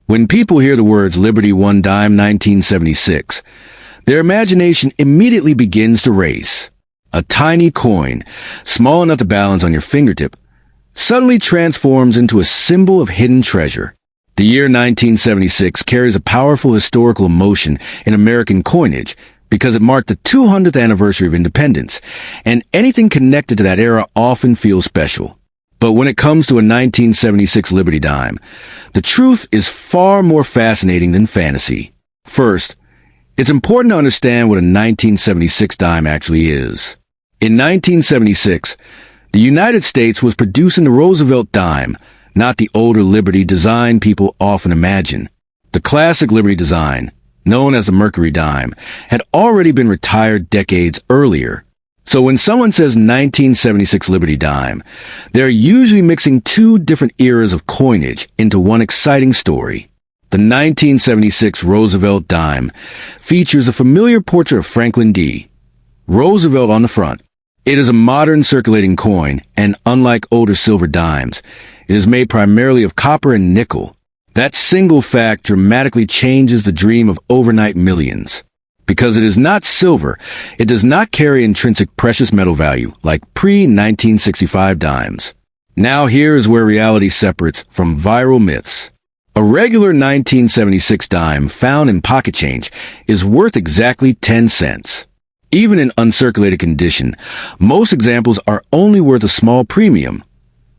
When people hear the words Liberty One Dime 1976, their imagination immediately begins to race. A tiny coin, small enough to balance on your fingertip, suddenly transforms into a symbol of hidden treasure. The year 1976 carries a powerful historical emotion in American coinage because it marked the 200th anniversary of independence, and anything connected to that era often feels special. But when it comes to a 1976 Liberty dime, the truth is far more fascinating than fantasy. First, it's important to understand what a 1976 dime actually is. In 1976, the United States was producing the Roosevelt dime, not the older Liberty design people often imagine. The classic Liberty design, known as the Mercury dime, had already been retired decades earlier. So when someone says 1976 Liberty dime, they're usually mixing two different eras of coinage into one exciting story. The 1976 Roosevelt dime features a familiar portrait of Franklin D. Roosevelt on the front. It is a modern circulating coin, and unlike older silver dimes, it is made primarily of copper and nickel. That single fact dramatically changes the dream of overnight millions. Because it is not silver, it does not carry intrinsic precious metal value like pre-1965 dimes. Now here is where reality separates from viral myths. A regular 1976 dime found in pocket change is worth exactly 10 cents. Even in uncirculated condition, most examples are only worth a small premium,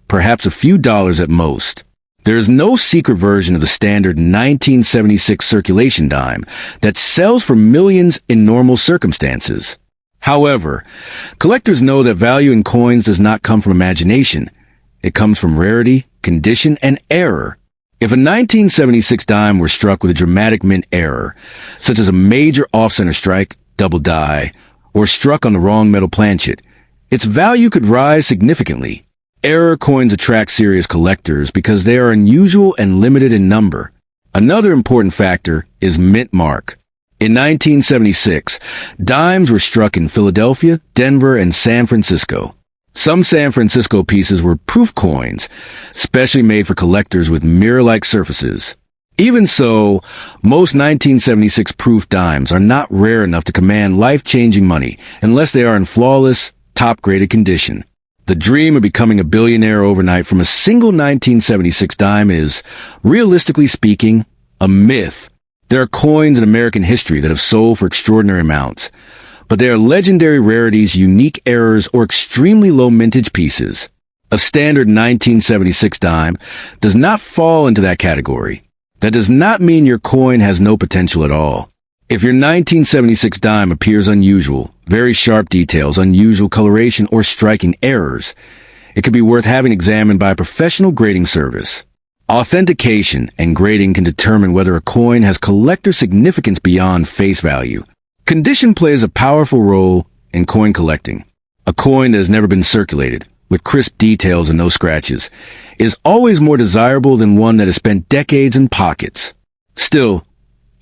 perhaps a few dollars at most. There is no secret version of the standard 1976 circulation dime that sells for millions in normal circumstances. However, collectors know that value in coins does not come from imagination. It comes from rarity, condition, and error. If a 1976 dime were struck with a dramatic mint error, such as a major off-center strike, double die, or struck on the wrong metal planchet, its value could rise significantly. Error coins attract serious collectors because they are unusual and limited in number. Another important factor is mint mark. In 1976, dimes were struck in Philadelphia, Denver, and San Francisco. Some San Francisco pieces were proof coins, specially made for collectors with mirror-like surfaces. Even so, most 1976 proof dimes are not rare enough to command life-changing money unless they are in flawless, top-graded condition. The dream of becoming a billionaire overnight from a single 1976 dime is, realistically speaking, a myth. There are coins in American history that have sold for extraordinary amounts, but they are legendary rarities, unique errors, or extremely low mintage pieces. A standard 1976 dime does not fall into that category. That does not mean your coin has no potential at all. If your 1976 dime appears unusual, very sharp details, unusual coloration, or striking errors, it could be worth having examined by a professional grading service. Authentication and grading can determine whether a coin has collector significance beyond face value. Condition plays a powerful role in coin collecting. A coin that has never been circulated, with crisp details and no scratches, is always more desirable than one that has spent decades in pockets. Still,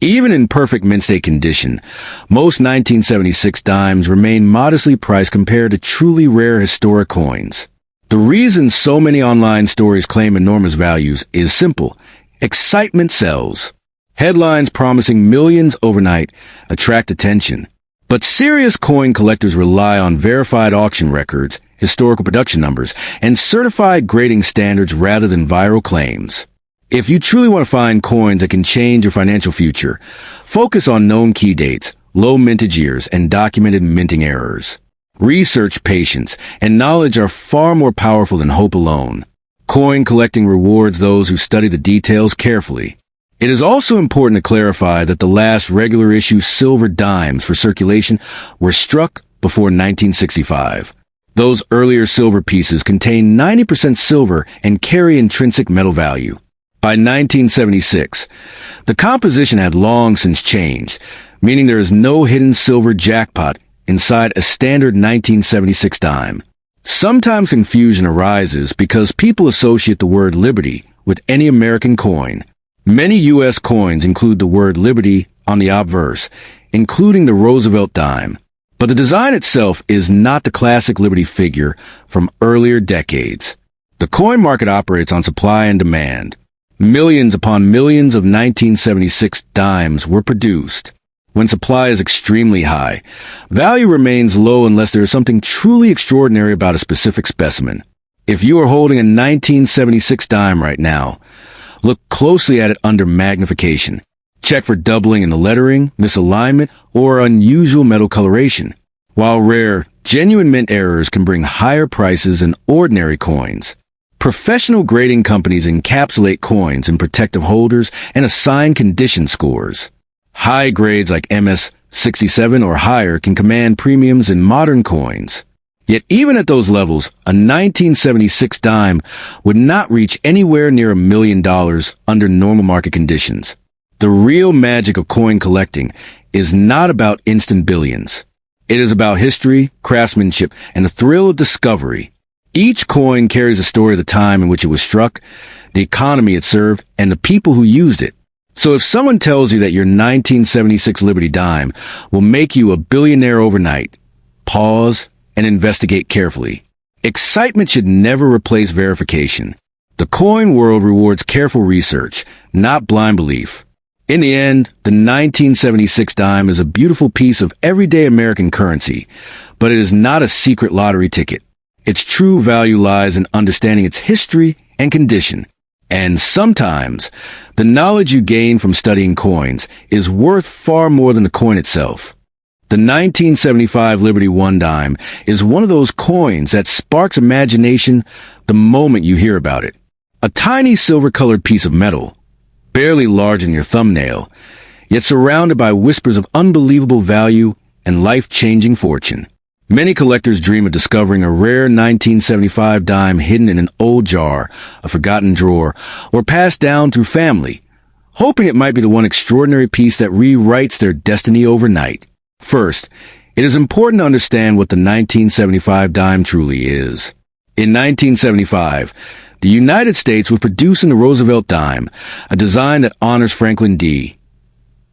even in perfect mint state condition, most 1976 dimes remain modestly priced compared to truly rare historic coins. The reason so many online stories claim enormous values is simple. Excitement sells. Headlines promising millions overnight attract attention. But serious coin collectors rely on verified auction records, historical production numbers, and certified grading standards rather than viral claims. If you truly want to find coins that can change your financial future, focus on known key dates, low mintage years, and documented minting errors. Research, patience, and knowledge are far more powerful than hope alone. Coin collecting rewards those who study the details carefully. It is also important to clarify that the last regular issue silver dimes for circulation were struck before 1965. Those earlier silver pieces contain 90% silver and carry intrinsic metal value. By 1976, the composition had long since changed, meaning there is no hidden silver jackpot inside a standard 1976 dime. Sometimes confusion arises because people associate the word Liberty with any American coin. Many U.S. coins include the word Liberty on the obverse, including the Roosevelt dime. But the design itself is not the classic Liberty figure from earlier decades. The coin market operates on supply and demand. Millions upon millions of 1976 dimes were produced. When supply is extremely high, value remains low unless there is something truly extraordinary about a specific specimen. If you are holding a 1976 dime right now, look closely at it under magnification. Check for doubling in the lettering, misalignment, or unusual metal coloration. While rare, genuine mint errors can bring higher prices than ordinary coins. Professional grading companies encapsulate coins in protective holders and assign condition scores. High grades like MS-67 or higher can command premiums in modern coins. Yet even at those levels, a 1976 dime would not reach anywhere near $1 million under normal market conditions. The real magic of coin collecting is not about instant billions. It is about history, craftsmanship, and the thrill of discovery. Each coin carries a story of the time in which it was struck, the economy it served, and the people who used it. So if someone tells you that your 1976 Liberty dime will make you a billionaire overnight, pause and investigate carefully. Excitement should never replace verification. The coin world rewards careful research, not blind belief. In the end, the 1976 dime is a beautiful piece of everyday American currency, but it is not a secret lottery ticket. Its true value lies in understanding its history and condition. And sometimes, the knowledge you gain from studying coins is worth far more than the coin itself. The 1975 Liberty One dime is one of those coins that sparks imagination the moment you hear about it. A tiny silver-colored piece of metal, barely larger than your thumbnail, yet surrounded by whispers of unbelievable value and life-changing fortune. Many collectors dream of discovering a rare 1975 dime hidden in an old jar, a forgotten drawer, or passed down through family, hoping it might be the one extraordinary piece that rewrites their destiny overnight. First, it is important to understand what the 1975 dime truly is. In 1975, the United States was producing the Roosevelt dime, a design that honors Franklin D.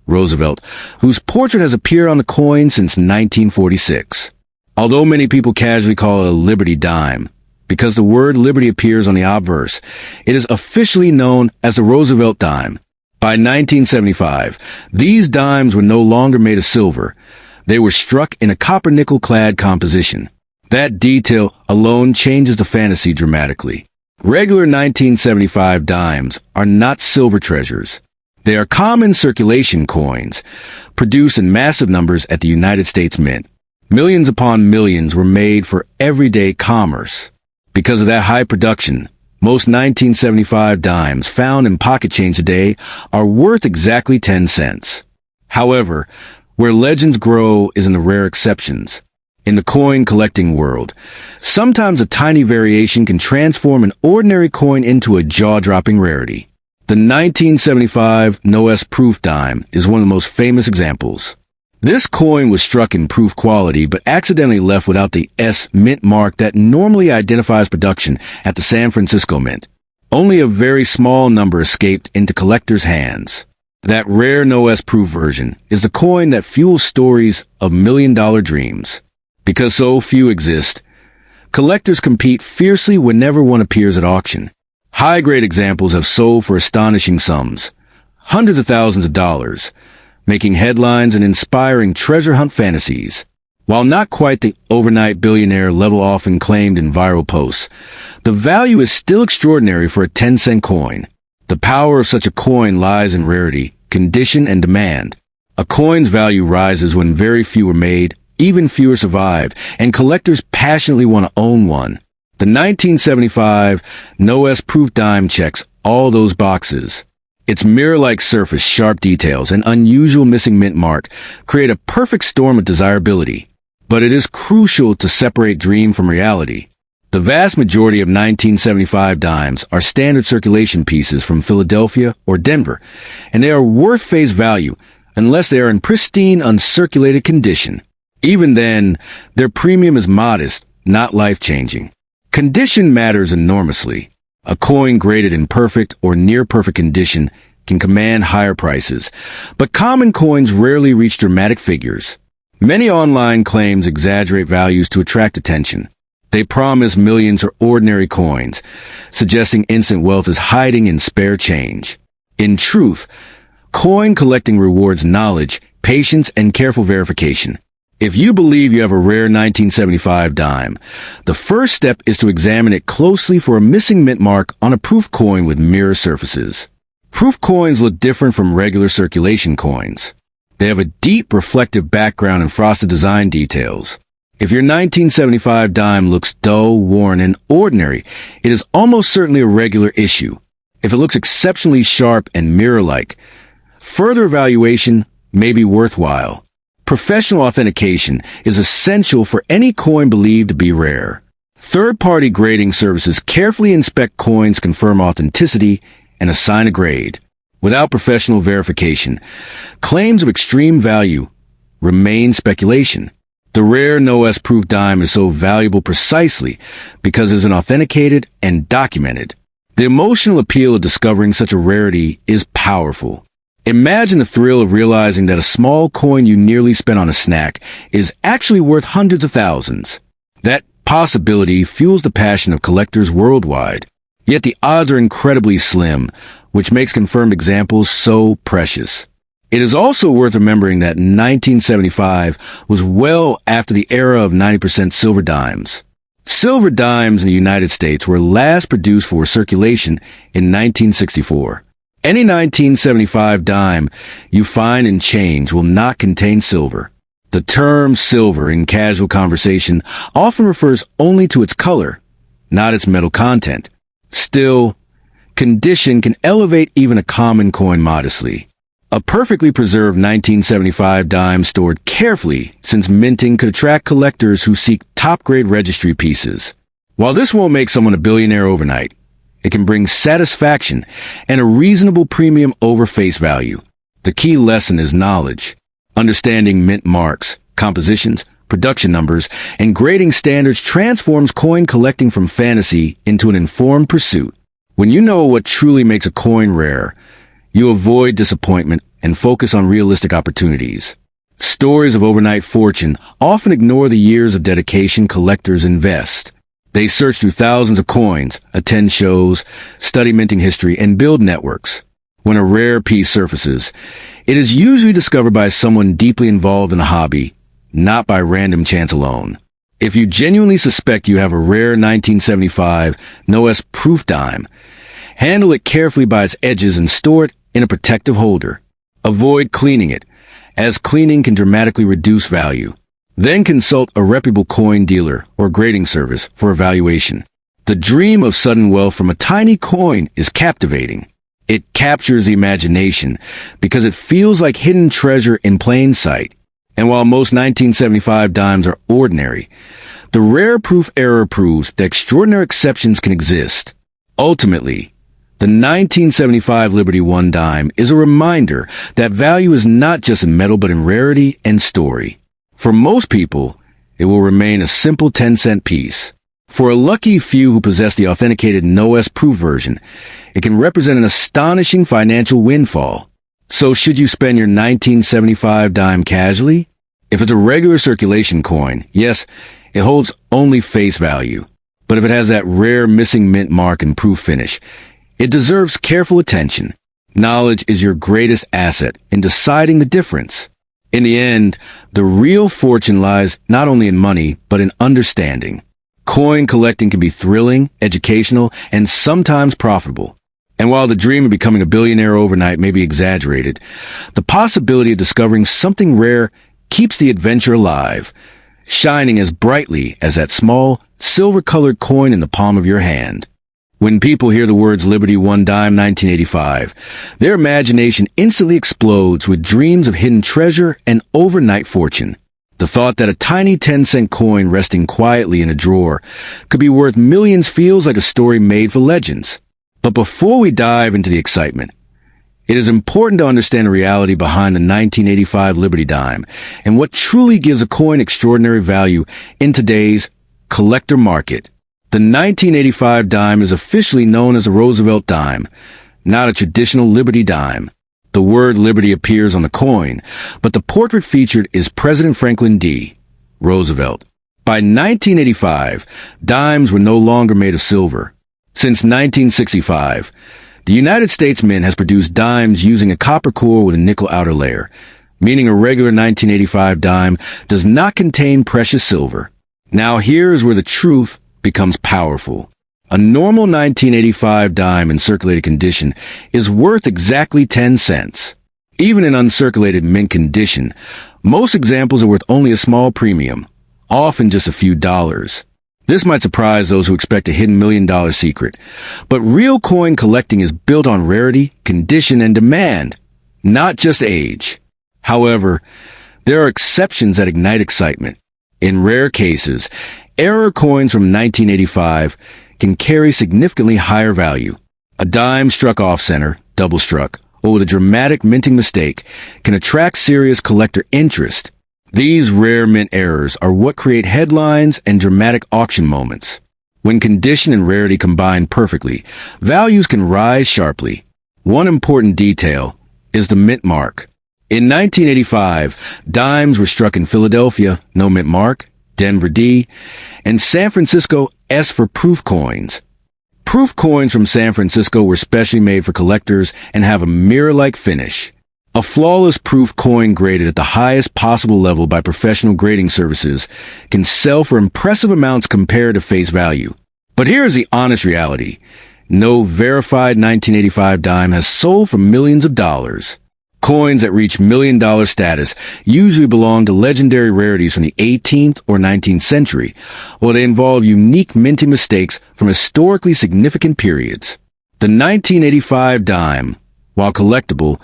Roosevelt, whose portrait has appeared on the coin since 1946. Although many people casually call it a Liberty dime, because the word Liberty appears on the obverse, it is officially known as the Roosevelt dime. By 1975, these dimes were no longer made of silver. They were struck in a copper-nickel-clad composition. That detail alone changes the fantasy dramatically. Regular 1975 dimes are not silver treasures. They are common circulation coins, produced in massive numbers at the United States Mint. Millions upon millions were made for everyday commerce. Because of that high production, most 1975 dimes found in pocket change today are worth exactly 10 cents. However, where legends grow is in the rare exceptions. In the coin collecting world, sometimes a tiny variation can transform an ordinary coin into a jaw-dropping rarity. The 1975 No S proof dime is one of the most famous examples. This coin was struck in proof quality but accidentally left without the S mint mark that normally identifies production at the San Francisco Mint. Only a very small number escaped into collectors' hands. That rare No S proof version is the coin that fuels stories of million-dollar dreams. Because so few exist, collectors compete fiercely whenever one appears at auction. High-grade examples have sold for astonishing sums, hundreds of thousands of dollars, making headlines and inspiring treasure hunt fantasies. While not quite the overnight billionaire level often claimed in viral posts, the value is still extraordinary for a 10-cent coin. The power of such a coin lies in rarity, condition, and demand. A coin's value rises when very few are made, even fewer survive, and collectors passionately want to own one. The 1975 No S proof dime checks all those boxes. Its mirror-like surface, sharp details, and unusual missing mint mark create a perfect storm of desirability. But it is crucial to separate dream from reality. The vast majority of 1975 dimes are standard circulation pieces from Philadelphia or Denver, and they are worth face value unless they are in pristine, uncirculated condition. Even then, their premium is modest, not life-changing. Condition matters enormously. A coin graded in perfect or near-perfect condition can command higher prices, but common coins rarely reach dramatic figures. Many online claims exaggerate values to attract attention. They promise millions are ordinary coins, suggesting instant wealth is hiding in spare change. In truth, coin collecting rewards knowledge, patience, and careful verification. If you believe you have a rare 1975 dime, the first step is to examine it closely for a missing mint mark on a proof coin with mirror surfaces. Proof coins look different from regular circulation coins. They have a deep reflective background and frosted design details. If your 1975 dime looks dull, worn, and ordinary, it is almost certainly a regular issue. If it looks exceptionally sharp and mirror-like, further evaluation may be worthwhile. Professional authentication is essential for any coin believed to be rare. Third-party grading services carefully inspect coins, confirm authenticity, and assign a grade. Without professional verification, claims of extreme value remain speculation. The rare no-S-proof dime is so valuable precisely because it is authenticated and documented. The emotional appeal of discovering such a rarity is powerful. Imagine the thrill of realizing that a small coin you nearly spent on a snack is actually worth hundreds of thousands. That possibility fuels the passion of collectors worldwide. Yet the odds are incredibly slim, which makes confirmed examples so precious. It is also worth remembering that 1975 was well after the era of 90% silver dimes. Silver dimes in the United States were last produced for circulation in 1964. Any 1975 dime you find in change will not contain silver. The term silver in casual conversation often refers only to its color, not its metal content. Still, condition can elevate even a common coin modestly. A perfectly preserved 1975 dime stored carefully since minting could attract collectors who seek top-grade registry pieces. While this won't make someone a billionaire overnight, it can bring satisfaction and a reasonable premium over face value. The key lesson is knowledge. Understanding mint marks, compositions, production numbers, and grading standards transforms coin collecting from fantasy into an informed pursuit. When you know what truly makes a coin rare, you avoid disappointment and focus on realistic opportunities. Stories of overnight fortune often ignore the years of dedication collectors invest. They search through thousands of coins, attend shows, study minting history, and build networks. When a rare piece surfaces, it is usually discovered by someone deeply involved in the hobby, not by random chance alone. If you genuinely suspect you have a rare 1975 no-S proof dime, handle it carefully by its edges and store it in a protective holder. Avoid cleaning it, as cleaning can dramatically reduce value. Then consult a reputable coin dealer or grading service for evaluation. The dream of sudden wealth from a tiny coin is captivating. It captures the imagination because it feels like hidden treasure in plain sight. And while most 1975 dimes are ordinary, the rare proof error proves that extraordinary exceptions can exist. Ultimately, the 1975 Liberty One dime is a reminder that value is not just in metal but in rarity and story. For most people, it will remain a simple 10-cent piece. For a lucky few who possess the authenticated no-S proof version, it can represent an astonishing financial windfall. So should you spend your 1975 dime casually? If it's a regular circulation coin, yes, it holds only face value. But if it has that rare missing mint mark and proof finish, it deserves careful attention. Knowledge is your greatest asset in deciding the difference. In the end, the real fortune lies not only in money, but in understanding. Coin collecting can be thrilling, educational, and sometimes profitable. And while the dream of becoming a billionaire overnight may be exaggerated, the possibility of discovering something rare keeps the adventure alive, shining as brightly as that small, silver-colored coin in the palm of your hand. When people hear the words Liberty One Dime 1985, their imagination instantly explodes with dreams of hidden treasure and overnight fortune. The thought that a tiny 10-cent coin resting quietly in a drawer could be worth millions feels like a story made for legends. But before we dive into the excitement, it is important to understand the reality behind the 1985 Liberty Dime and what truly gives a coin extraordinary value in today's collector market. The 1985 dime is officially known as a Roosevelt dime, not a traditional Liberty dime. The word Liberty appears on the coin, but the portrait featured is President Franklin D. Roosevelt. By 1985, dimes were no longer made of silver. Since 1965, the United States Mint has produced dimes using a copper core with a nickel outer layer, meaning a regular 1985 dime does not contain precious silver. Now here's where the truth becomes powerful. A normal 1985 dime in circulated condition is worth exactly 10 cents. Even in uncirculated mint condition, most examples are worth only a small premium, often just a few dollars. This might surprise those who expect a hidden million-dollar secret, but real coin collecting is built on rarity, condition, and demand, not just age. However, there are exceptions that ignite excitement. In rare cases, error coins from 1985 can carry significantly higher value. A dime struck off-center, double struck, or with a dramatic minting mistake can attract serious collector interest. These rare mint errors are what create headlines and dramatic auction moments. When condition and rarity combine perfectly, values can rise sharply. One important detail is the mint mark. In 1985, dimes were struck in Philadelphia, no mint mark, Denver D, and San Francisco S for proof coins. Proof coins from San Francisco were specially made for collectors and have a mirror-like finish. A flawless proof coin graded at the highest possible level by professional grading services can sell for impressive amounts compared to face value. But here's the honest reality. No verified 1985 dime has sold for millions of dollars. Coins that reach million-dollar status usually belong to legendary rarities from the 18th or 19th century, while they involve unique minting mistakes from historically significant periods. The 1985 dime, while collectible,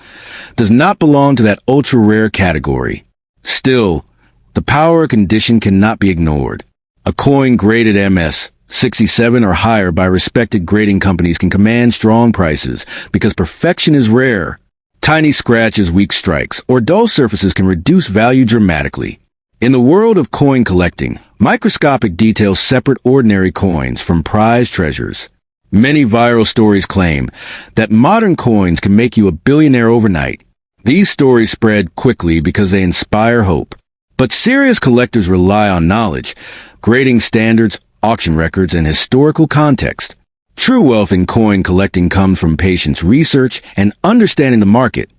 does not belong to that ultra-rare category. Still, the power of condition cannot be ignored. A coin graded MS 67 or higher by respected grading companies can command strong prices because perfection is rare. Tiny scratches, weak strikes, or dull surfaces can reduce value dramatically. In the world of coin collecting, microscopic details separate ordinary coins from prized treasures. Many viral stories claim that modern coins can make you a billionaire overnight. These stories spread quickly because they inspire hope. But serious collectors rely on knowledge, grading standards, auction records, and historical context. True wealth in coin collecting comes from patience, research, and understanding the market,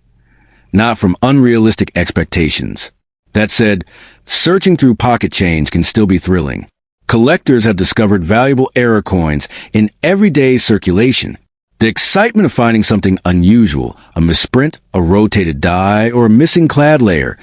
not from unrealistic expectations. That said, searching through pocket change can still be thrilling. Collectors have discovered valuable error coins in everyday circulation. The excitement of finding something unusual, a misprint, a rotated die, or a missing clad layer,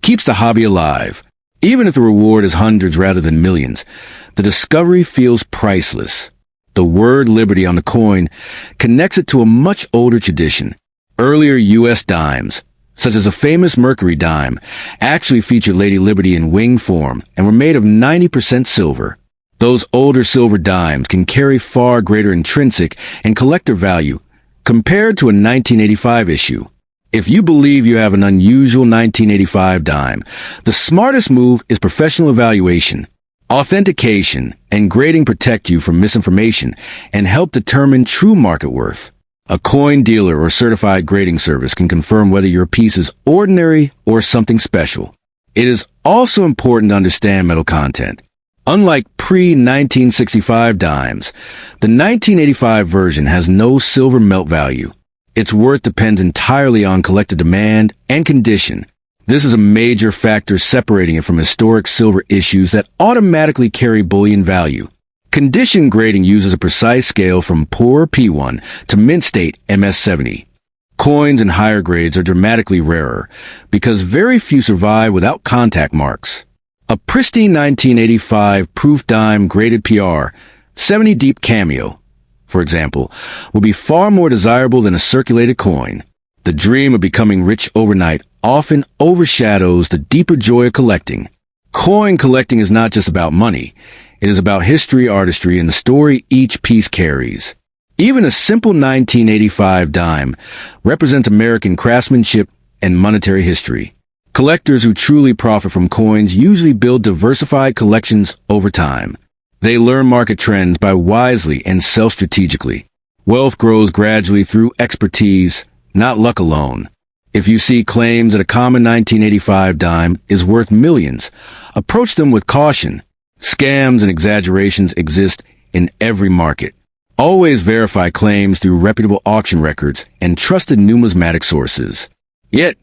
keeps the hobby alive. Even if the reward is hundreds rather than millions, the discovery feels priceless. The word liberty on the coin connects it to a much older tradition. Earlier U.S. dimes, such as a famous Mercury dime, actually featured Lady Liberty in wing form and were made of 90% silver. Those older silver dimes can carry far greater intrinsic and collector value compared to a 1985 issue. If you believe you have an unusual 1985 dime, the smartest move is professional evaluation. Authentication and grading protect you from misinformation and help determine true market worth. A coin dealer or certified grading service can confirm whether your piece is ordinary or something special. It is also important to understand metal content. Unlike pre-1965 dimes, the 1985 version has no silver melt value. Its worth depends entirely on collector demand and condition. This is a major factor separating it from historic silver issues that automatically carry bullion value. Condition grading uses a precise scale from poor P1 to mint state MS70. Coins in higher grades are dramatically rarer because very few survive without contact marks. A pristine 1985 proof dime graded PR, 70 deep cameo, for example, will be far more desirable than a circulated coin. The dream of becoming rich overnight often overshadows the deeper joy of collecting. Coin collecting is not just about money. It is about history, artistry, and the story each piece carries. Even a simple 1985 dime represents American craftsmanship and monetary history. Collectors who truly profit from coins usually build diversified collections over time. They learn market trends by wisely and self-strategically. Wealth grows gradually through expertise, not luck alone. If you see claims that a common 1985 dime is worth millions, approach them with caution. Scams and exaggerations exist in every market. Always verify claims through reputable auction records and trusted numismatic sources. Yet,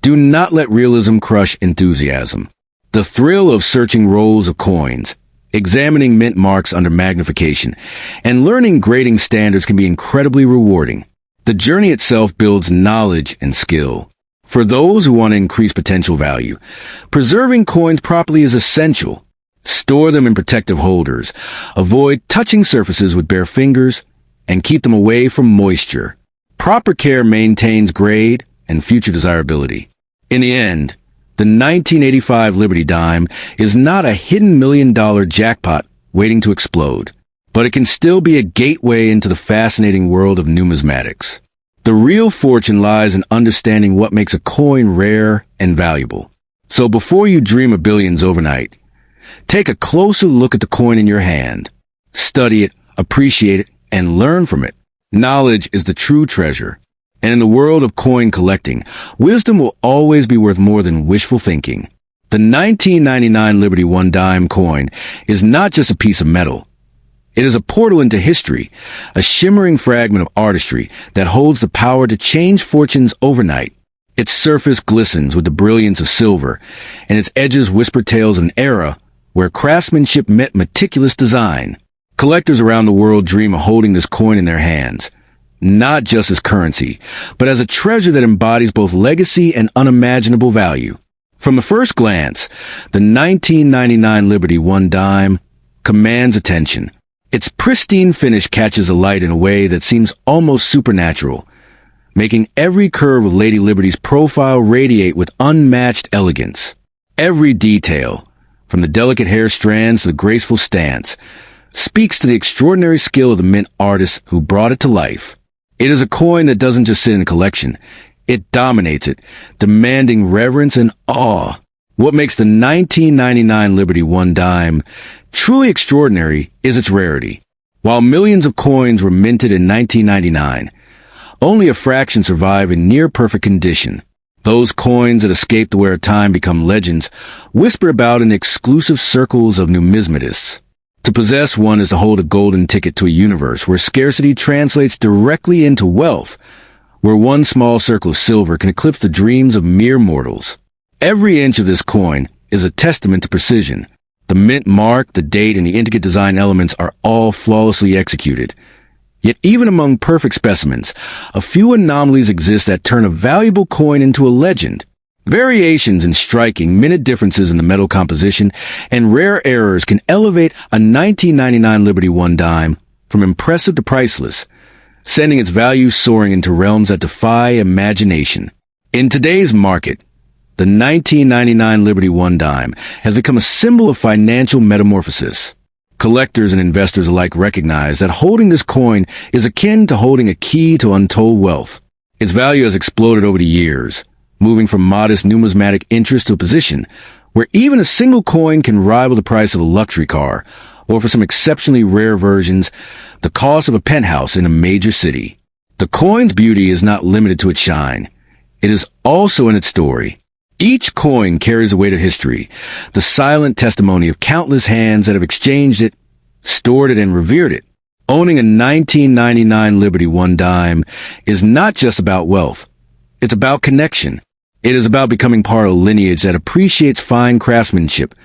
do not let realism crush enthusiasm. The thrill of searching rolls of coins, examining mint marks under magnification, and learning grading standards can be incredibly rewarding. The journey itself builds knowledge and skill. For those who want to increase potential value, preserving coins properly is essential. Store them in protective holders. Avoid touching surfaces with bare fingers and keep them away from moisture. Proper care maintains grade and future desirability. In the end, the 1985 Liberty Dime is not a hidden million-dollar jackpot waiting to explode, but it can still be a gateway into the fascinating world of numismatics. The real fortune lies in understanding what makes a coin rare and valuable. So before you dream of billions overnight, take a closer look at the coin in your hand. Study it, appreciate it, and learn from it. Knowledge is the true treasure. And in the world of coin collecting, wisdom will always be worth more than wishful thinking. The 1999 Liberty One Dime coin is not just a piece of metal. It is a portal into history, a shimmering fragment of artistry that holds the power to change fortunes overnight. Its surface glistens with the brilliance of silver, and its edges whisper tales of an era where craftsmanship met meticulous design. Collectors around the world dream of holding this coin in their hands, not just as currency, but as a treasure that embodies both legacy and unimaginable value. From the first glance, the 1999 Liberty One Dime commands attention. Its pristine finish catches the light in a way that seems almost supernatural, making every curve of Lady Liberty's profile radiate with unmatched elegance. Every detail, from the delicate hair strands to the graceful stance, speaks to the extraordinary skill of the mint artist who brought it to life. It is a coin that doesn't just sit in a collection. It dominates it, demanding reverence and awe. What makes the 1999 Liberty One Dime truly extraordinary is its rarity. While millions of coins were minted in 1999, only a fraction survive in near-perfect condition. Those coins that escape the wear of time become legends, whispered about in exclusive circles of numismatists. To possess one is to hold a golden ticket to a universe where scarcity translates directly into wealth, where one small circle of silver can eclipse the dreams of mere mortals. Every inch of this coin is a testament to precision. The mint mark, the date, and the intricate design elements are all flawlessly executed. Yet even among perfect specimens, a few anomalies exist that turn a valuable coin into a legend. Variations in striking, minute differences in the metal composition, and rare errors can elevate a 1999 Liberty One Dime from impressive to priceless, sending its value soaring into realms that defy imagination. In today's market, the 1999 Liberty One Dime has become a symbol of financial metamorphosis. Collectors and investors alike recognize that holding this coin is akin to holding a key to untold wealth. Its value has exploded over the years, moving from modest numismatic interest to a position where even a single coin can rival the price of a luxury car, or for some exceptionally rare versions, the cost of a penthouse in a major city. The coin's beauty is not limited to its shine. It is also in its story. Each coin carries the weight of history, the silent testimony of countless hands that have exchanged it, stored it, and revered it. Owning a 1999 Liberty One Dime is not just about wealth. It's about connection. It is about becoming part of a lineage that appreciates fine craftsmanship,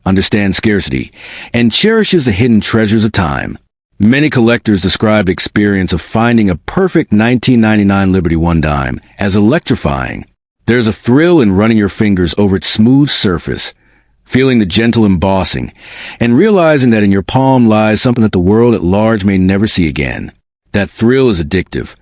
understands scarcity, and cherishes the hidden treasures of time. Many collectors describe the experience of finding a perfect 1999 Liberty One Dime as electrifying. There's a thrill in running your fingers over its smooth surface, feeling the gentle embossing, and realizing that in your palm lies something that the world at large may never see again. That thrill is addictive.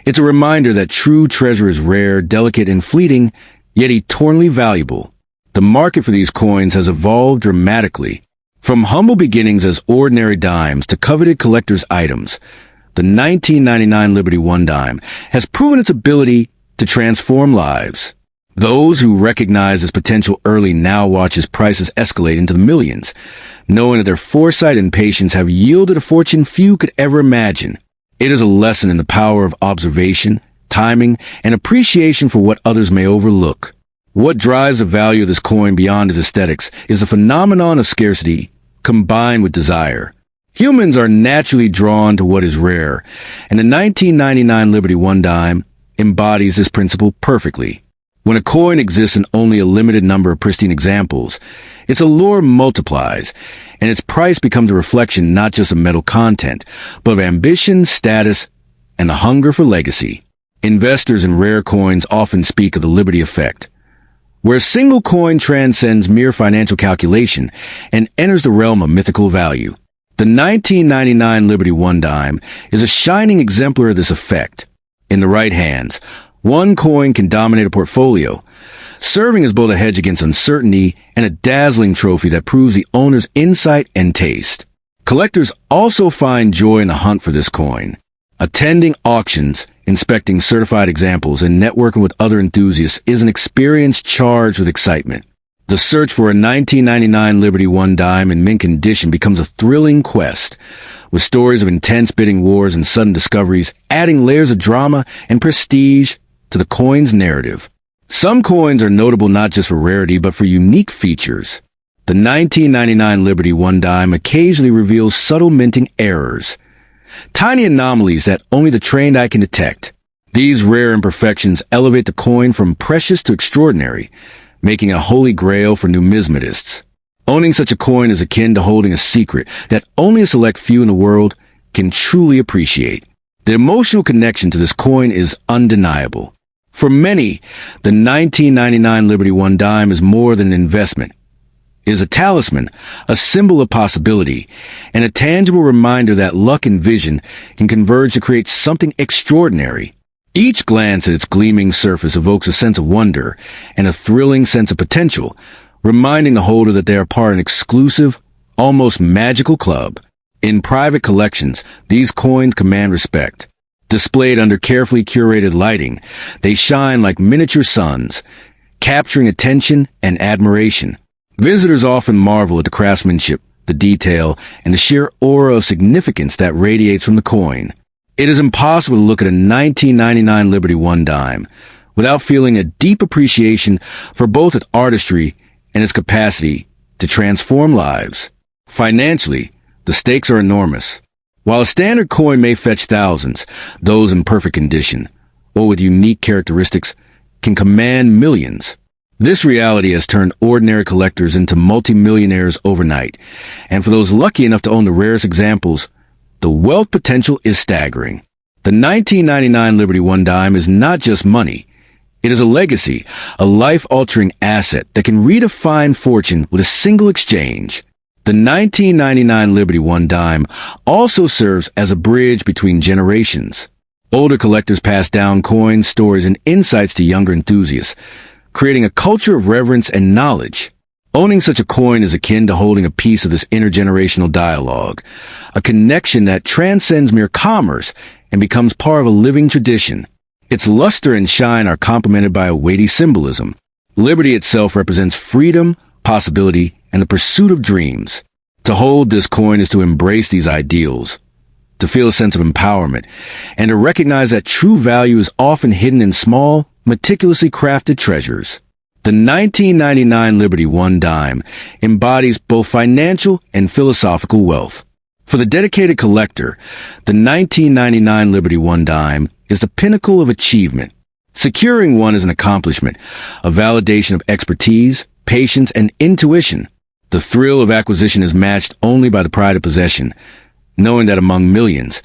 It's a reminder that true treasure is rare, delicate, and fleeting, yet eternally valuable. The market for these coins has evolved dramatically. From humble beginnings as ordinary dimes to coveted collector's items, the 1999 Liberty One Dime has proven its ability to transform lives. Those who recognize its potential early now watch as prices escalate into the millions, knowing that their foresight and patience have yielded a fortune few could ever imagine. It is a lesson in the power of observation, timing, and appreciation for what others may overlook. What drives the value of this coin beyond its aesthetics is a phenomenon of scarcity, combined with desire. Humans are naturally drawn to what is rare, and the 1999 Liberty One Dime embodies this principle perfectly. When a coin exists in only a limited number of pristine examples, its allure multiplies, and its price becomes a reflection not just of metal content, but of ambition, status, and the hunger for legacy. Investors in rare coins often speak of the Liberty effect, where a single coin transcends mere financial calculation and enters the realm of mythical value. The 1999 Liberty One Dime is a shining exemplar of this effect. In the right hands, one coin can dominate a portfolio, serving as both a hedge against uncertainty and a dazzling trophy that proves the owner's insight and taste. Collectors also find joy in the hunt for this coin. Attending auctions, inspecting certified examples, and networking with other enthusiasts is an experience charged with excitement. The search for a 1999 Liberty One Dime in mint condition becomes a thrilling quest, with stories of intense bidding wars and sudden discoveries adding layers of drama and prestige to the coin's narrative. Some coins are notable not just for rarity but for unique features. The 1999 Liberty One Dime occasionally reveals subtle minting errors, tiny anomalies that only the trained eye can detect. These rare imperfections elevate the coin from precious to extraordinary, making a holy grail for numismatists. Owning such a coin is akin to holding a secret that only a select few in the world can truly appreciate. The emotional connection to this coin is undeniable. For many, the 1999 Liberty One Dime is more than an investment. It is a talisman, a symbol of possibility, and a tangible reminder that luck and vision can converge to create something extraordinary. Each glance at its gleaming surface evokes a sense of wonder and a thrilling sense of potential, reminding the holder that they are part of an exclusive, almost magical club. In private collections, these coins command respect. Displayed under carefully curated lighting, they shine like miniature suns, capturing attention and admiration. Visitors often marvel at the craftsmanship, the detail, and the sheer aura of significance that radiates from the coin. It is impossible to look at a 1999 Liberty One Dime without feeling a deep appreciation for both its artistry and its capacity to transform lives. Financially, the stakes are enormous. While a standard coin may fetch thousands, those in perfect condition, or with unique characteristics, can command millions. This reality has turned ordinary collectors into multimillionaires overnight, and for those lucky enough to own the rarest examples, the wealth potential is staggering. The 1999 Liberty One Dime is not just money. It is a legacy, a life-altering asset that can redefine fortune with a single exchange. The 1999 Liberty One Dime also serves as a bridge between generations. Older collectors pass down coins, stories, and insights to younger enthusiasts, creating a culture of reverence and knowledge. Owning such a coin is akin to holding a piece of this intergenerational dialogue, a connection that transcends mere commerce and becomes part of a living tradition. Its luster and shine are complemented by a weighty symbolism. Liberty itself represents freedom, possibility, and the pursuit of dreams. To hold this coin is to embrace these ideals, to feel a sense of empowerment, and to recognize that true value is often hidden in small, meticulously crafted treasures. The 1999 Liberty One Dime embodies both financial and philosophical wealth. For the dedicated collector, the 1999 Liberty One Dime is the pinnacle of achievement. Securing one is an accomplishment, a validation of expertise, patience, and intuition. The thrill of acquisition is matched only by the pride of possession, knowing that among millions,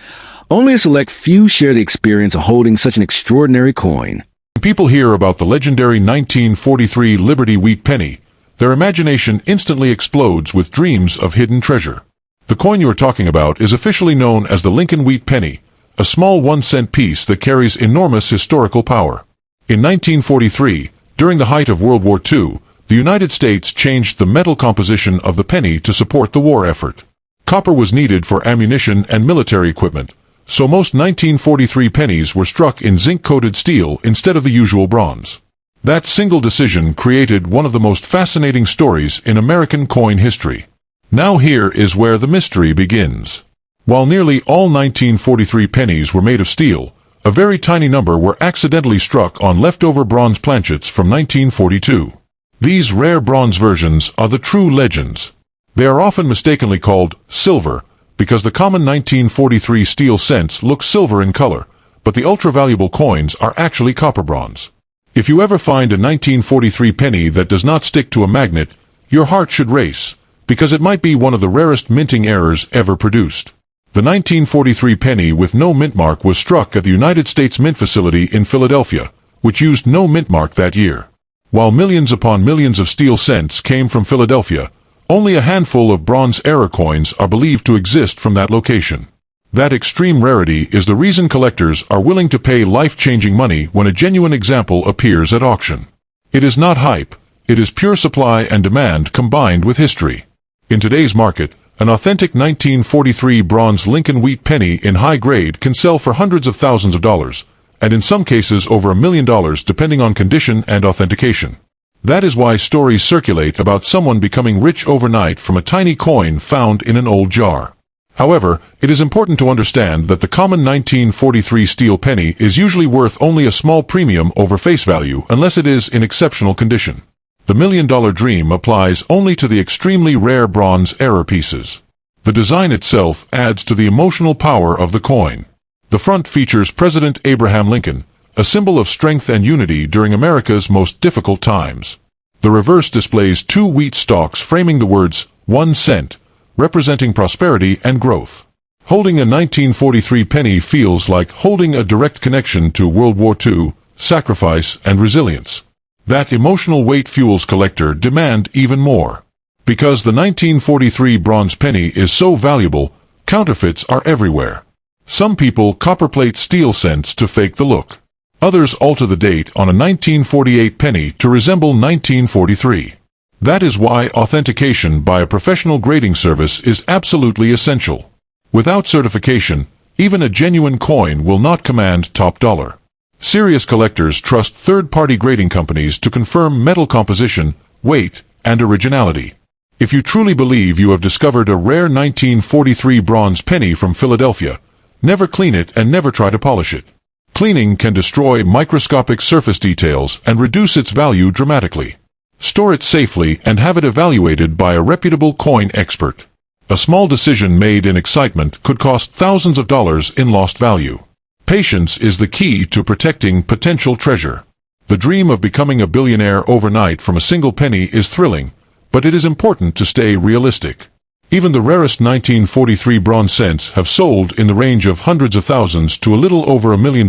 only a select few share the experience of holding such an extraordinary coin. When people hear about the legendary 1943 Liberty Wheat penny, their imagination instantly explodes with dreams of hidden treasure. The coin you're talking about is officially known as the Lincoln Wheat penny, a small 1-cent piece that carries enormous historical power. In 1943, during the height of World War II, the United States changed the metal composition of the penny to support the war effort. Copper was needed for ammunition and military equipment, so most 1943 pennies were struck in zinc-coated steel instead of the usual bronze. That single decision created one of the most fascinating stories in American coin history. Now here is where the mystery begins. While nearly all 1943 pennies were made of steel, a very tiny number were accidentally struck on leftover bronze planchets from 1942. These rare bronze versions are the true legends. They are often mistakenly called silver because the common 1943 steel cents look silver in color, but the ultra-valuable coins are actually copper bronze. If you ever find a 1943 penny that does not stick to a magnet, your heart should race, because it might be one of the rarest minting errors ever produced. The 1943 penny with no mint mark was struck at the United States Mint facility in Philadelphia, which used no mint mark that year. While millions upon millions of steel cents came from Philadelphia, only a handful of bronze era coins are believed to exist from that location. That extreme rarity is the reason collectors are willing to pay life-changing money when a genuine example appears at auction. It is not hype, it is pure supply and demand combined with history. In today's market, an authentic 1943 bronze Lincoln wheat penny in high grade can sell for hundreds of thousands of dollars, and in some cases over $1 million depending on condition and authentication. That is why stories circulate about someone becoming rich overnight from a tiny coin found in an old jar. However, it is important to understand that the common 1943 steel penny is usually worth only a small premium over face value unless it is in exceptional condition. The $1 million dream applies only to the extremely rare bronze era pieces. The design itself adds to the emotional power of the coin. The front features President Abraham Lincoln, a symbol of strength and unity during America's most difficult times. The reverse displays two wheat stalks framing the words, 1 cent, representing prosperity and growth. Holding a 1943 penny feels like holding a direct connection to World War II, sacrifice, and resilience. That emotional weight fuels collector demand even more. Because the 1943 bronze penny is so valuable, counterfeits are everywhere. Some people copperplate steel cents to fake the look. Others alter the date on a 1948 penny to resemble 1943. That is why authentication by a professional grading service is absolutely essential. Without certification, even a genuine coin will not command top dollar. Serious collectors trust third-party grading companies to confirm metal composition, weight, and originality. If you truly believe you have discovered a rare 1943 bronze penny from Philadelphia, never clean it and never try to polish it. Cleaning can destroy microscopic surface details and reduce its value dramatically. Store it safely and have it evaluated by a reputable coin expert. A small decision made in excitement could cost thousands of dollars in lost value. Patience is the key to protecting potential treasure. The dream of becoming a billionaire overnight from a single penny is thrilling, but it is important to stay realistic. Even the rarest 1943 bronze cents have sold in the range of hundreds of thousands to a little over $1 million,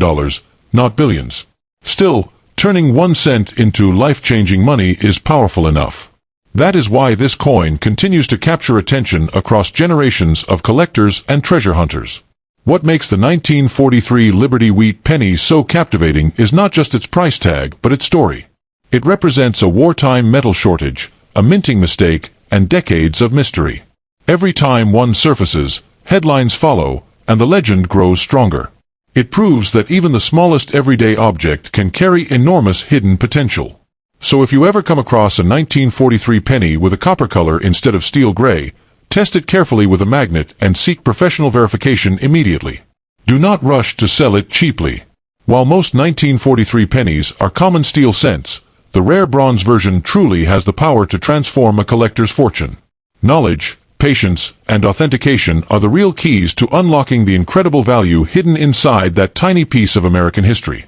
not billions. Still, turning 1 cent into life-changing money is powerful enough. That is why this coin continues to capture attention across generations of collectors and treasure hunters. What makes the 1943 Liberty Wheat penny so captivating is not just its price tag, but its story. It represents a wartime metal shortage, a minting mistake, and decades of mystery. Every time one surfaces, headlines follow, and the legend grows stronger. It proves that even the smallest everyday object can carry enormous hidden potential. So if you ever come across a 1943 penny with a copper color instead of steel gray, test it carefully with a magnet and seek professional verification immediately. Do not rush to sell it cheaply. While most 1943 pennies are common steel cents, the rare bronze version truly has the power to transform a collector's fortune. Knowledge, patience, and authentication are the real keys to unlocking the incredible value hidden inside that tiny piece of American history.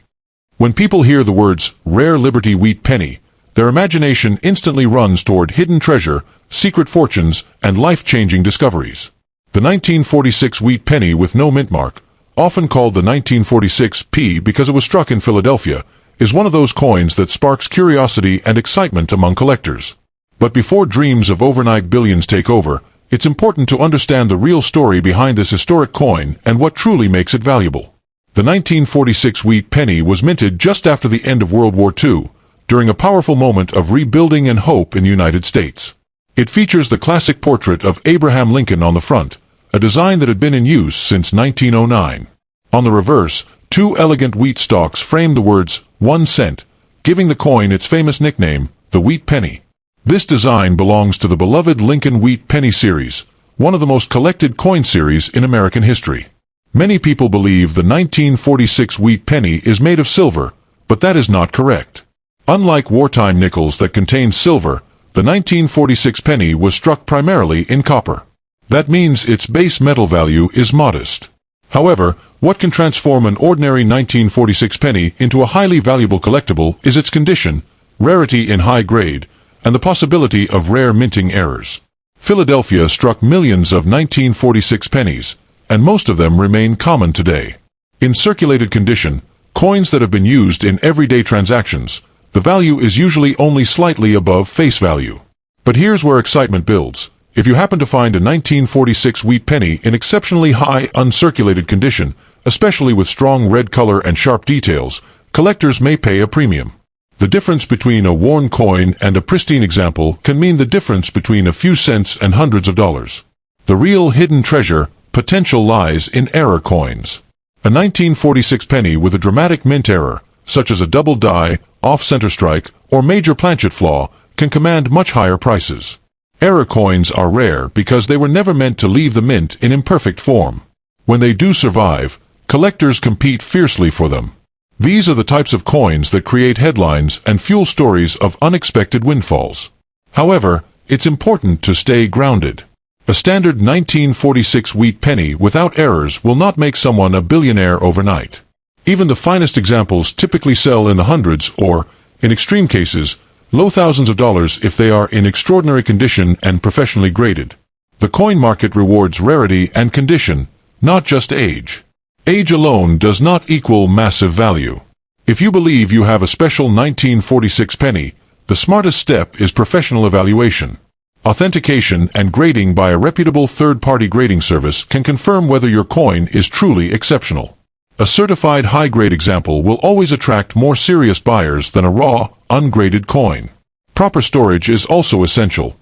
When people hear the words, rare Liberty Wheat penny, their imagination instantly runs toward hidden treasure, secret fortunes, and life-changing discoveries. The 1946 wheat penny with no mint mark, often called the 1946 P because it was struck in Philadelphia, is one of those coins that sparks curiosity and excitement among collectors. But before dreams of overnight billions take over, it's important to understand the real story behind this historic coin and what truly makes it valuable. The 1946 wheat penny was minted just after the end of World War II, during a powerful moment of rebuilding and hope in the United States. It features the classic portrait of Abraham Lincoln on the front, a design that had been in use since 1909. On the reverse, two elegant wheat stalks frame the words, 1 cent, giving the coin its famous nickname, the wheat penny. This design belongs to the beloved Lincoln Wheat Penny series, one of the most collected coin series in American history. Many people believe the 1946 wheat penny is made of silver, but that is not correct. Unlike wartime nickels that contain silver, The 1946 penny was struck primarily in copper. That means its base metal value is modest. However, what can transform an ordinary 1946 penny into a highly valuable collectible is its condition, rarity in high grade, and the possibility of rare minting errors. Philadelphia struck millions of 1946 pennies, and most of them remain common today. In circulated condition, coins that have been used in everyday transactions, the value is usually only slightly above face value. But here's where excitement builds. If you happen to find a 1946 wheat penny in exceptionally high uncirculated condition, especially with strong red color and sharp details, collectors may pay a premium. The difference between a worn coin and a pristine example can mean the difference between a few cents and hundreds of dollars. The real hidden treasure potential lies in error coins. A 1946 penny with a dramatic mint error, such as a double die, off-center strike, or major planchet flaw, can command much higher prices. Error coins are rare because they were never meant to leave the mint in imperfect form. When they do survive, collectors compete fiercely for them. These are the types of coins that create headlines and fuel stories of unexpected windfalls. However, it's important to stay grounded. A standard 1946 wheat penny without errors will not make someone a billionaire overnight. Even the finest examples typically sell in the hundreds or, in extreme cases, low thousands of dollars if they are in extraordinary condition and professionally graded. The coin market rewards rarity and condition, not just age. Age alone does not equal massive value. If you believe you have a special 1946 penny, the smartest step is professional evaluation. Authentication and grading by a reputable third-party grading service can confirm whether your coin is truly exceptional. A certified high-grade example will always attract more serious buyers than a raw, ungraded coin. Proper storage is also essential.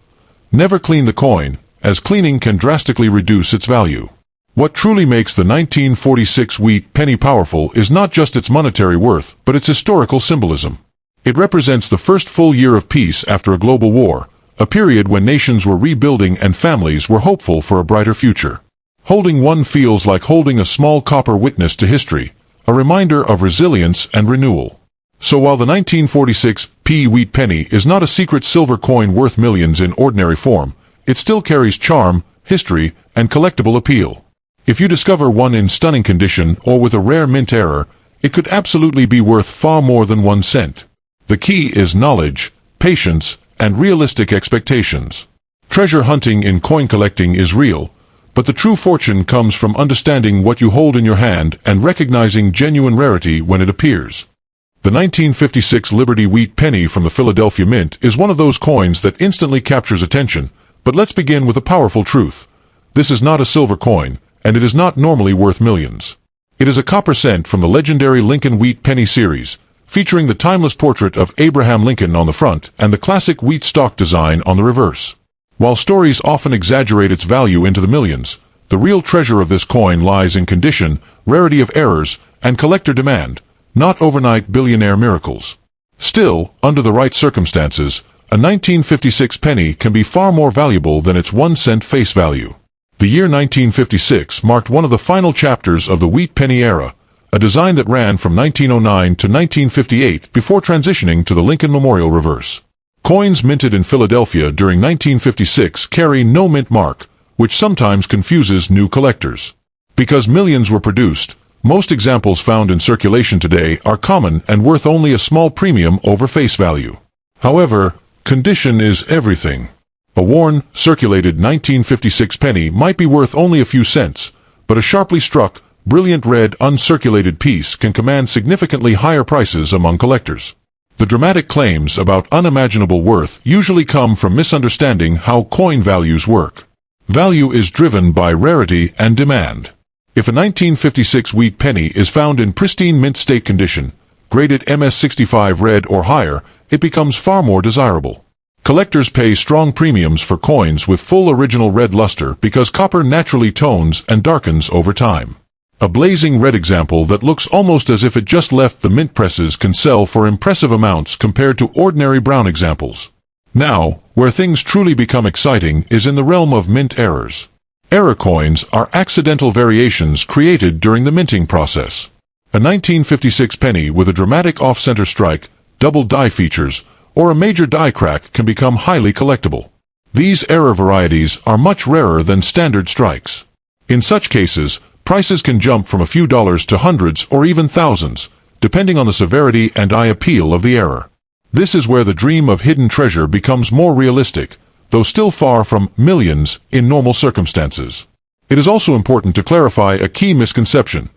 Never clean the coin, as cleaning can drastically reduce its value. What truly makes the 1946 wheat penny powerful is not just its monetary worth, but its historical symbolism. It represents the first full year of peace after a global war, a period when nations were rebuilding and families were hopeful for a brighter future. Holding one feels like holding a small copper witness to history, a reminder of resilience and renewal. So while the 1946 wheat penny is not a secret silver coin worth millions in ordinary form, it still carries charm, history, and collectible appeal. If you discover one in stunning condition or with a rare mint error, it could absolutely be worth far more than 1 cent. The key is knowledge, patience, and realistic expectations. Treasure hunting in coin collecting is real, but the true fortune comes from understanding what you hold in your hand and recognizing genuine rarity when it appears. The 1956 Liberty Wheat penny from the Philadelphia Mint is one of those coins that instantly captures attention, but let's begin with a powerful truth. This is not a silver coin, and it is not normally worth millions. It is a copper cent from the legendary Lincoln Wheat penny series, featuring the timeless portrait of Abraham Lincoln on the front and the classic wheat stalk design on the reverse. While stories often exaggerate its value into the millions, the real treasure of this coin lies in condition, rarity of errors, and collector demand, not overnight billionaire miracles. Still, under the right circumstances, a 1956 penny can be far more valuable than its 1 cent face value. The year 1956 marked one of the final chapters of the wheat penny era, a design that ran from 1909 to 1958 before transitioning to the Lincoln Memorial reverse. Coins minted in Philadelphia during 1956 carry no mint mark, which sometimes confuses new collectors. Because millions were produced, most examples found in circulation today are common and worth only a small premium over face value. However, condition is everything. A worn, circulated 1956 penny might be worth only a few cents, but a sharply struck, brilliant red uncirculated piece can command significantly higher prices among collectors. The dramatic claims about unimaginable worth usually come from misunderstanding how coin values work. Value is driven by rarity and demand. If a 1956 wheat penny is found in pristine mint state condition, graded MS65 red or higher, it becomes far more desirable. Collectors pay strong premiums for coins with full original red luster because copper naturally tones and darkens over time. A blazing red example that looks almost as if it just left the mint presses can sell for impressive amounts compared to ordinary brown examples. Now, where things truly become exciting is in the realm of mint errors. Error coins are accidental variations created during the minting process. A 1956 penny with a dramatic off-center strike, double die features, or a major die crack can become highly collectible. These error varieties are much rarer than standard strikes. In such cases, prices can jump from a few dollars to hundreds or even thousands, depending on the severity and eye appeal of the error. This is where the dream of hidden treasure becomes more realistic, though still far from millions in normal circumstances. It is also important to clarify a key misconception.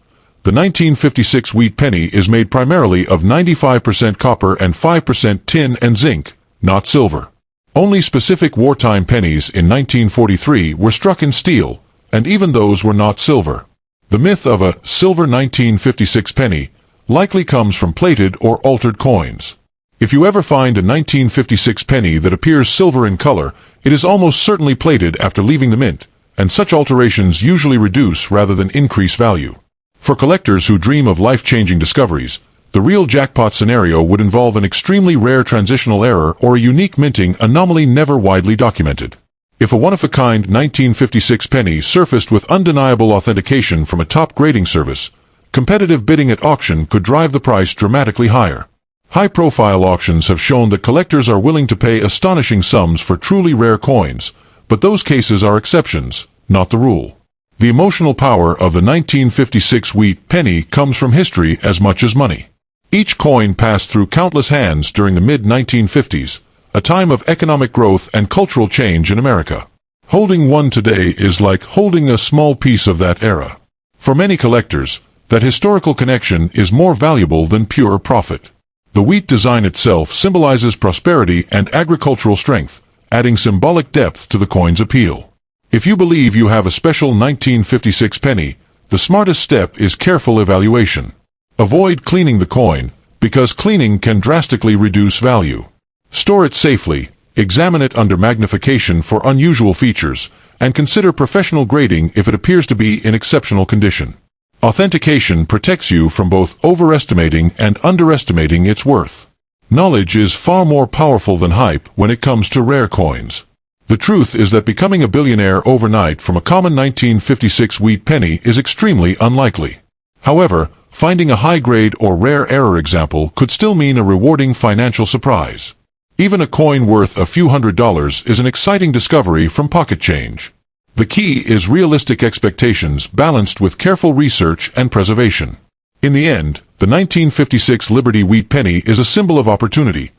The 1956 wheat penny is made primarily of 95% copper and 5% tin and zinc, not silver. Only specific wartime pennies in 1943 were struck in steel, and even those were not silver. The myth of a silver 1956 penny likely comes from plated or altered coins. If you ever find a 1956 penny that appears silver in color, it is almost certainly plated after leaving the mint, and such alterations usually reduce rather than increase value. For collectors who dream of life-changing discoveries, the real jackpot scenario would involve an extremely rare transitional error or a unique minting anomaly never widely documented. If a one-of-a-kind 1956 penny surfaced with undeniable authentication from a top grading service, competitive bidding at auction could drive the price dramatically higher. High-profile auctions have shown that collectors are willing to pay astonishing sums for truly rare coins, but those cases are exceptions, not the rule. The emotional power of the 1956 wheat penny comes from history as much as money. Each coin passed through countless hands during the mid-1950s, a time of economic growth and cultural change in America. Holding one today is like holding a small piece of that era. For many collectors, that historical connection is more valuable than pure profit. The wheat design itself symbolizes prosperity and agricultural strength, adding symbolic depth to the coin's appeal. If you believe you have a special 1956 penny, the smartest step is careful evaluation. Avoid cleaning the coin, because cleaning can drastically reduce value. Store it safely, examine it under magnification for unusual features, and consider professional grading if it appears to be in exceptional condition. Authentication protects you from both overestimating and underestimating its worth. Knowledge is far more powerful than hype when it comes to rare coins. The truth is that becoming a billionaire overnight from a common 1956 wheat penny is extremely unlikely. However, finding a high-grade or rare error example could still mean a rewarding financial surprise. Even a coin worth a few $100s is an exciting discovery from pocket change. The key is realistic expectations balanced with careful research and preservation. In the end, the 1956 Liberty wheat penny is a symbol of opportunity,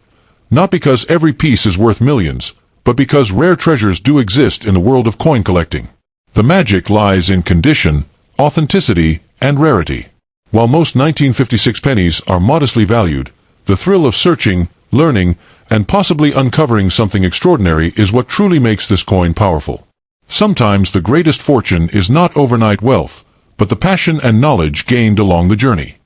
not because every piece is worth millions, but because rare treasures do exist in the world of coin collecting. The magic lies in condition, authenticity, and rarity. While most 1956 pennies are modestly valued, the thrill of searching, learning, and possibly uncovering something extraordinary is what truly makes this coin powerful. Sometimes the greatest fortune is not overnight wealth, but the passion and knowledge gained along the journey.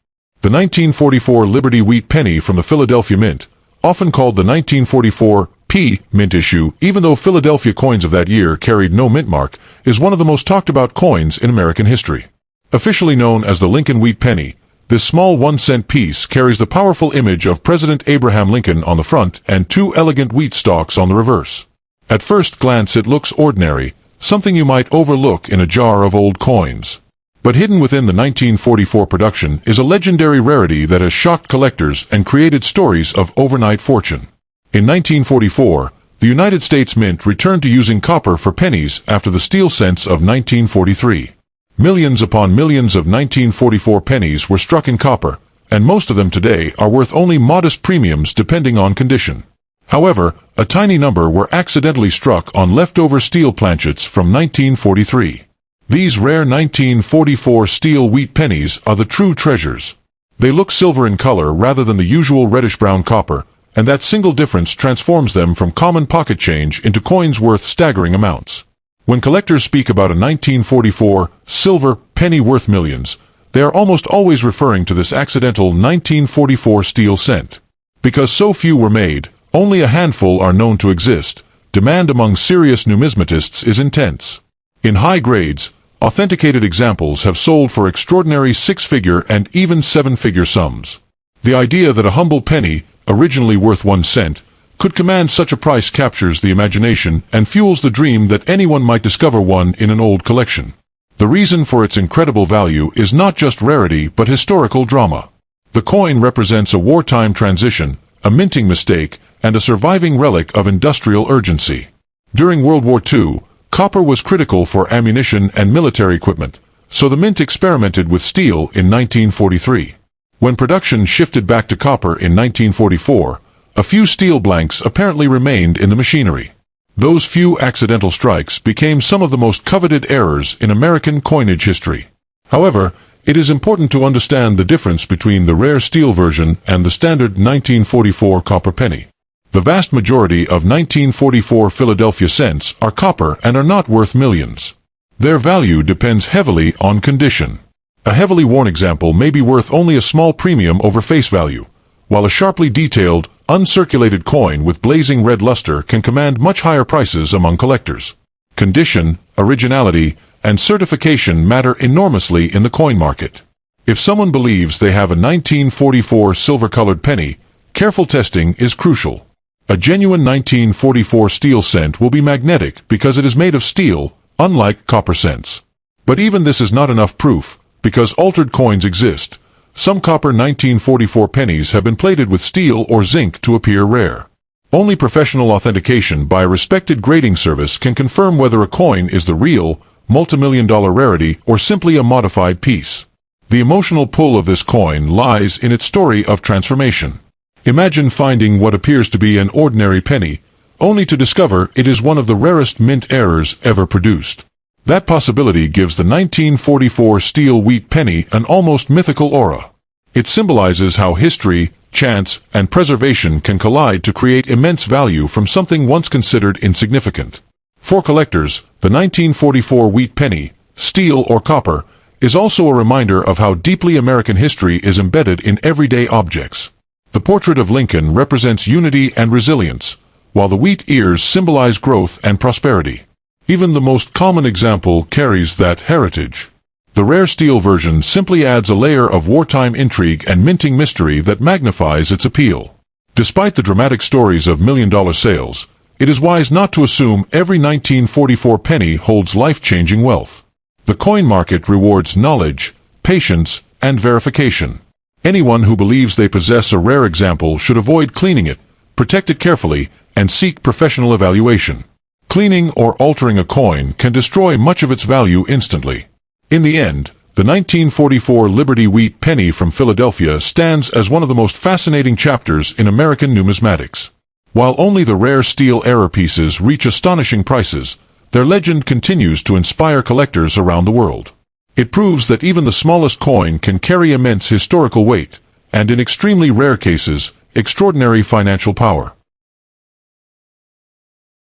The 1944 Liberty wheat penny from the Philadelphia Mint, often called the 1944 P mint issue, even though Philadelphia coins of that year carried no mint mark, is one of the most talked about coins in American history. Officially known as the Lincoln wheat penny, this small 1-cent piece carries the powerful image of President Abraham Lincoln on the front and two elegant wheat stalks on the reverse. At first glance it looks ordinary, something you might overlook in a jar of old coins. But hidden within the 1944 production is a legendary rarity that has shocked collectors and created stories of overnight fortune. In 1944, the United States Mint returned to using copper for pennies after the steel cents of 1943. Millions upon millions of 1944 pennies were struck in copper, and most of them today are worth only modest premiums depending on condition. However, a tiny number were accidentally struck on leftover steel planchets from 1943. These rare 1944 steel wheat pennies are the true treasures. They look silver in color rather than the usual reddish-brown copper, and that single difference transforms them from common pocket change into coins worth staggering amounts. When collectors speak about a 1944 silver penny worth millions, they are almost always referring to this accidental 1944 steel cent. Because so few were made, only a handful are known to exist. Demand among serious numismatists is intense. In high grades, authenticated examples have sold for extraordinary six-figure and even seven-figure sums. The idea that a humble penny, originally worth 1 cent, could command such a price captures the imagination and fuels the dream that anyone might discover one in an old collection. The reason for its incredible value is not just rarity but historical drama. The coin represents a wartime transition, a minting mistake, and a surviving relic of industrial urgency. During World War II, copper was critical for ammunition and military equipment, so the mint experimented with steel in 1943. When production shifted back to copper in 1944, a few steel blanks apparently remained in the machinery. Those few accidental strikes became some of the most coveted errors in American coinage history. However, it is important to understand the difference between the rare steel version and the standard 1944 copper penny. The vast majority of 1944 Philadelphia cents are copper and are not worth millions. Their value depends heavily on condition. A heavily worn example may be worth only a small premium over face value, while a sharply detailed, uncirculated coin with blazing red luster can command much higher prices among collectors. Condition, originality, and certification matter enormously in the coin market. If someone believes they have a 1944 silver-colored penny, careful testing is crucial. A genuine 1944 steel cent will be magnetic because it is made of steel, unlike copper cents. But even this is not enough proof, because altered coins exist. Some copper 1944 pennies have been plated with steel or zinc to appear rare. Only professional authentication by a respected grading service can confirm whether a coin is the real, multimillion-dollar rarity or simply a modified piece. The emotional pull of this coin lies in its story of transformation. Imagine finding what appears to be an ordinary penny, only to discover it is one of the rarest mint errors ever produced. That possibility gives the 1944 steel wheat penny an almost mythical aura. It symbolizes how history, chance, and preservation can collide to create immense value from something once considered insignificant. For collectors, the 1944 wheat penny, steel or copper, is also a reminder of how deeply American history is embedded in everyday objects. The portrait of Lincoln represents unity and resilience, while the wheat ears symbolize growth and prosperity. Even the most common example carries that heritage. The rare steel version simply adds a layer of wartime intrigue and minting mystery that magnifies its appeal. Despite the dramatic stories of million-dollar sales, it is wise not to assume every 1944 penny holds life-changing wealth. The coin market rewards knowledge, patience, and verification. Anyone who believes they possess a rare example should avoid cleaning it, protect it carefully, and seek professional evaluation. Cleaning or altering a coin can destroy much of its value instantly. In the end, the 1944 Liberty Wheat penny from Philadelphia stands as one of the most fascinating chapters in American numismatics. While only the rare steel error pieces reach astonishing prices, their legend continues to inspire collectors around the world. It proves that even the smallest coin can carry immense historical weight, and in extremely rare cases, extraordinary financial power.